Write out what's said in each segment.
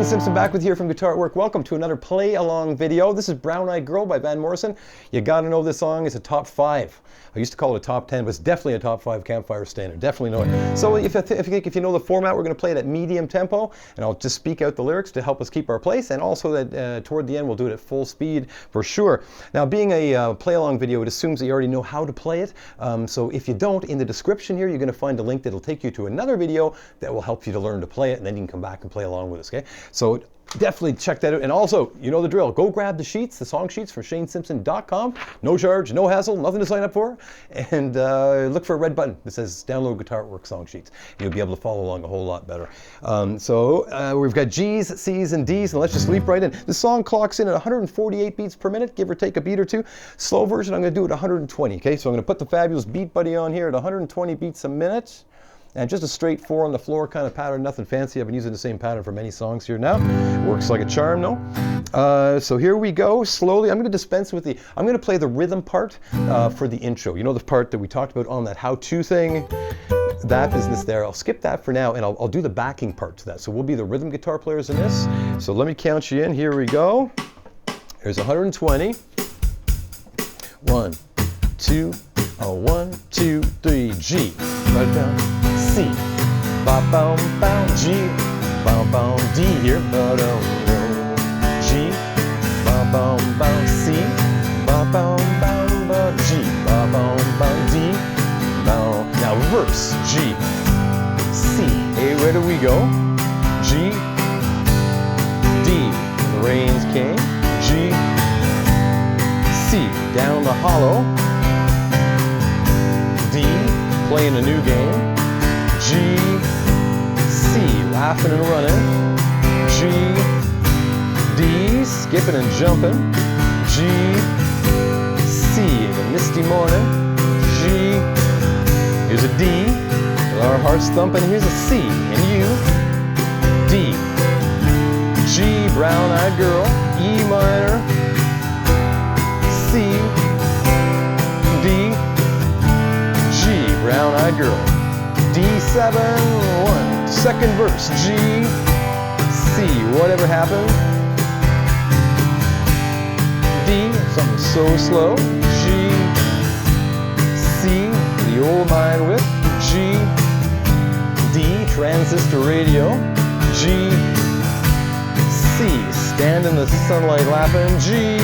Simpson back with you here from Guitar at Work. Welcome to another play-along video. This is Brown Eyed Girl by Van Morrison. You gotta know this song is a top 5. I used to call it a top 10, but it's definitely a top 5 campfire standard. Definitely know it. So if you know the format, we're going to play it at medium tempo, and I'll just speak out the lyrics to help us keep our place, and also that toward the end we'll do it at full speed for sure. Now, being a play-along video, it assumes that you already know how to play it. So if you don't, in the description here, you're going to find a link that'll take you to another video that will help you to learn to play it, and then you can come back and play along with us, okay? So definitely check that out. And also, you know the drill. Go grab the sheets, the song sheets from ShaneSimpson.com. No charge, no hassle, nothing to sign up for. And look for a red button that says download Guitar at Work song sheets. You'll be able to follow along a whole lot better. We've got G's, C's, and D's, and let's just leap right in. The song clocks in at 148 beats per minute, give or take a beat or two. Slow version, I'm going to do it at 120, okay? So I'm going to put the fabulous Beat Buddy on here at 120 beats a minute. And just a straight 4 on the floor kind of pattern, nothing fancy. I've been using the same pattern for many songs here now. Works like a charm, no? So here we go, slowly. I'm going to dispense with I'm going to play the rhythm part for the intro. You know the part that we talked about on that how-to thing? That business there. I'll skip that for now, and I'll do the backing part to that. So we'll be the rhythm guitar players in this. So let me count you in. Here we go. Here's 120. 1, 2, 1, 2, 3, G. Right down. C, ba bum bum G, bum bum D here, ba dum G, ba bum bum C, ba bum bum ba G, ba bum bum D. Now reverse G, C. Hey, where do we go? G, D. The rains came. G, C. Down the hollow. D. Playing a new game. G, C, laughing and running. G, D, skipping and jumping. G, C, the misty morning. G, here's a D, with our hearts thumping. Here's a C, and U, D, G, brown-eyed girl. E minor, C, D, G, brown-eyed girl. D7, 1, second verse, G, C, whatever happened, D, something so slow, G, C, the old mind whip, G, D, transistor radio, G, C, stand in the sunlight laughing, G,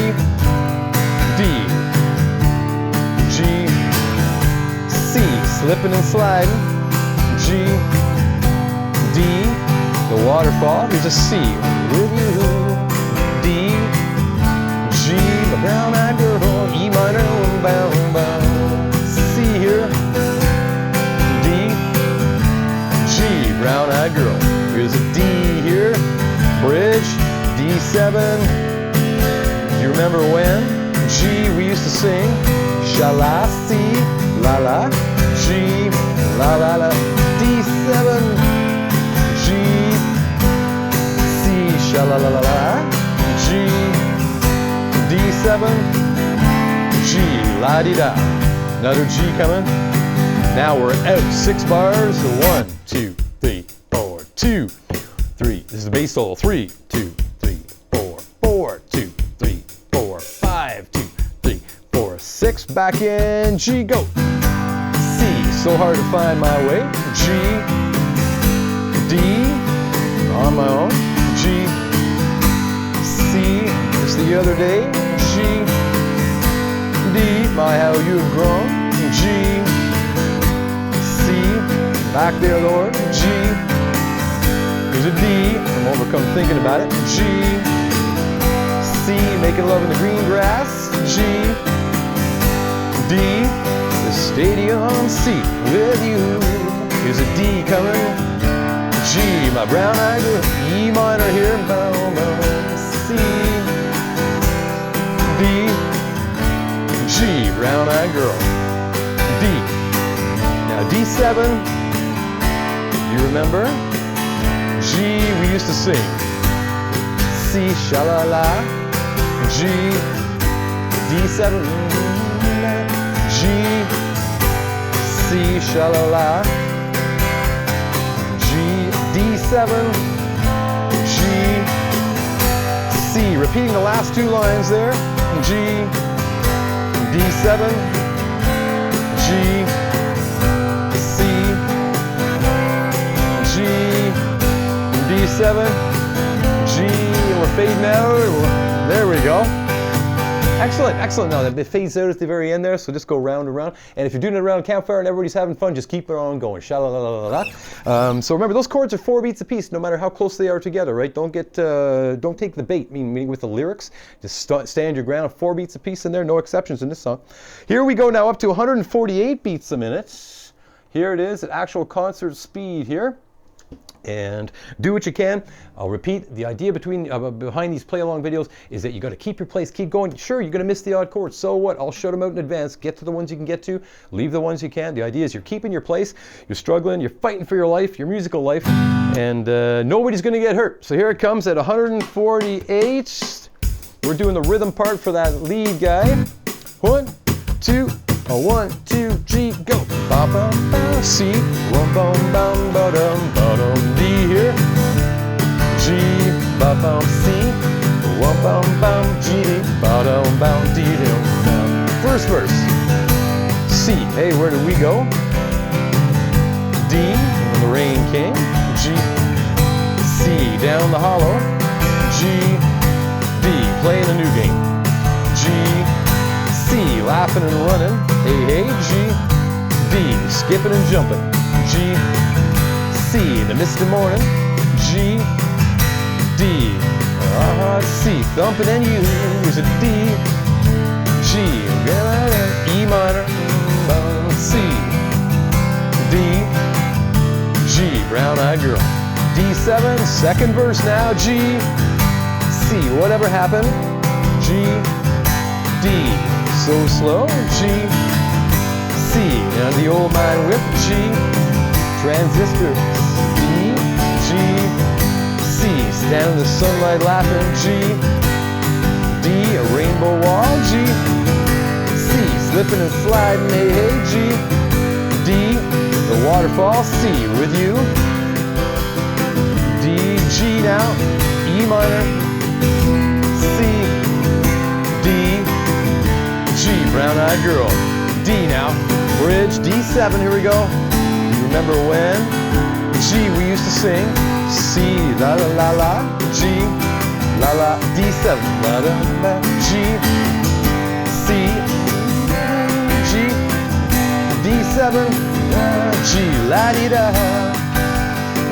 D, G, C, slipping and sliding, G, D, the waterfall, here's a C, with you, D, G, the brown-eyed girl, E minor, bound, bound, C here, D, G, brown-eyed girl, here's a D here, bridge, D7, do you remember when? G, we used to sing, sha-la, C, la-la, G, la-la-la, D7, G, C, sha-la-la-la-la, G, D7, G, la-di-da. Another G coming. Now we're out 6 bars. 1, 2, 3, 4, 2, 3. This is the bass solo. 3, 2, 3, 4, 4, 2, 3, 4, 5, 2, 3, 4, 6. Back in G, go. C, so hard to find my way. G, D, on my own. G, C, just the other day. G, D, my how you have grown. G, C, back there, Lord. G, here's a D, I'm overcome thinking about it. G, C, making love in the green grass. G, D, the stadium seat with you. Here's a D coming. G, my brown-eyed girl. E minor here. Boom, boom. C, D, G, brown-eyed girl. D. Now D7. You remember? G, we used to sing. C, sha-la-la. G, D7. G, C, sha-la-la, G, D7, G, repeating the last two lines there. G, D7, G, C, G, D7, G, and we're fading out. There we go. Excellent, excellent. Now it fades out at the very end there, so just go round and round. And if you're doing it around a campfire and everybody's having fun, just keep it on going. Sha-la-la-la-la-la. So remember, those chords are 4 beats a piece, no matter how close they are together, right? Don't take the bait, meaning with the lyrics. Just stand your ground. 4 beats a piece in there, no exceptions in this song. Here we go now up to 148 beats a minute. Here it is at actual concert speed here. And do what you can. I'll repeat, the idea behind these play-along videos is that you got to keep your place, keep going. Sure, you're going to miss the odd chords. So what? I'll shout them out in advance. Get to the ones you can get to. Leave the ones you can. The idea is you're keeping your place. You're struggling. You're fighting for your life, your musical life. And nobody's going to get hurt. So here it comes at 148. We're doing the rhythm part for that lead guy. 1, 2, 1, 2, G, go. Ba ba ba, C, bum bum bum ba dum ba dum. D here. G, ba bum C, bum bum bum G, ba dum bum D dum. First verse. C. Hey, where do we go? D, when the rain came. G, C, down the hollow. G, D, playing a new game. G, C, laughing and running. Hey, hey, G, D, skipping and jumping. G, C, the misty morning. G, D, C, thumping and use a D, G, E minor, C, D, G, brown-eyed girl. D7, second verse now. G, C, whatever happened. G, D, so slow. G, C, now the old mind whip. G, transistor. D, G, C, stand in the sunlight laughing. G, D, a rainbow wall. G, C, slipping and sliding. Hey, hey, G, D, the waterfall. C, with you. D, G now, E minor. C, D, G, brown-eyed girl. D now, bridge, D7, here we go. Do you remember when? G, we used to sing. C, la la la la, G, la la, D7, la la la, G, C, G, D7, G, la di da.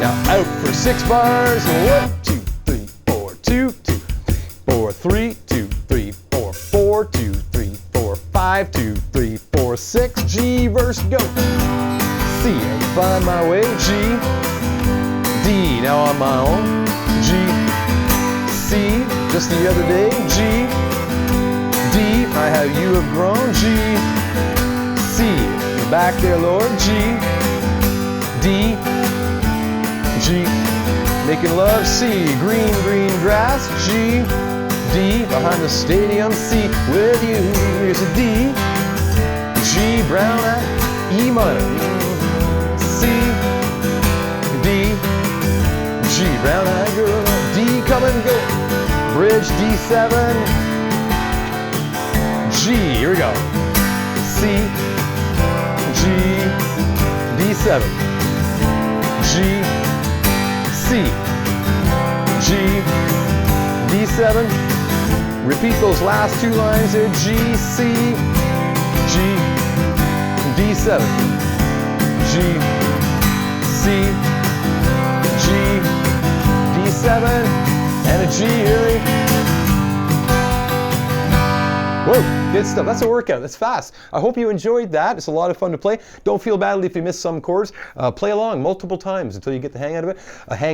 Now out for 6 bars. 1, 2, 3, 4, 2, 2, 4, 3, 2, 3, 4, 4, 2, 3, 4, 5, 2, 3, 4, 6. G, verse, go. C, and find my way. G, D, now on my own. G, C, just the other day. G, D, I how you have grown. G, C, back there, Lord. G, D, G, making love. C, green, green grass. G, D, behind the stadium. C, with you. Here's a D, G, brown eye, E minor. C, D, G, brown-eyed girl. D, come and go. Bridge, D7. G, here we go. C, G, D7. G, C, G, D7. Repeat those last 2 lines there. G, C, G, D7. G, C, G, D7, and a G here. Whoa, good stuff. That's a workout. That's fast. I hope you enjoyed that. It's a lot of fun to play. Don't feel badly if you miss some chords. Play along multiple times until you get the hang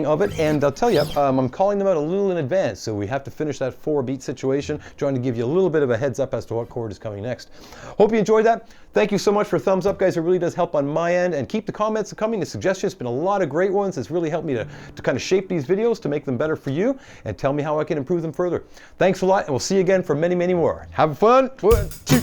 of it. And I'll tell you, I'm calling them out a little in advance, so we have to finish that 4-beat situation, trying to give you a little bit of a heads up as to what chord is coming next. Hope you enjoyed that. Thank you so much for thumbs up, guys. It really does help on my end. And keep the comments coming, the suggestions. Been a lot of great ones. It's really helped me to kind of shape these videos to make them better for you and tell me how I can improve them further. Thanks a lot, and we'll see you again for many, many more. Have fun. 1, 2.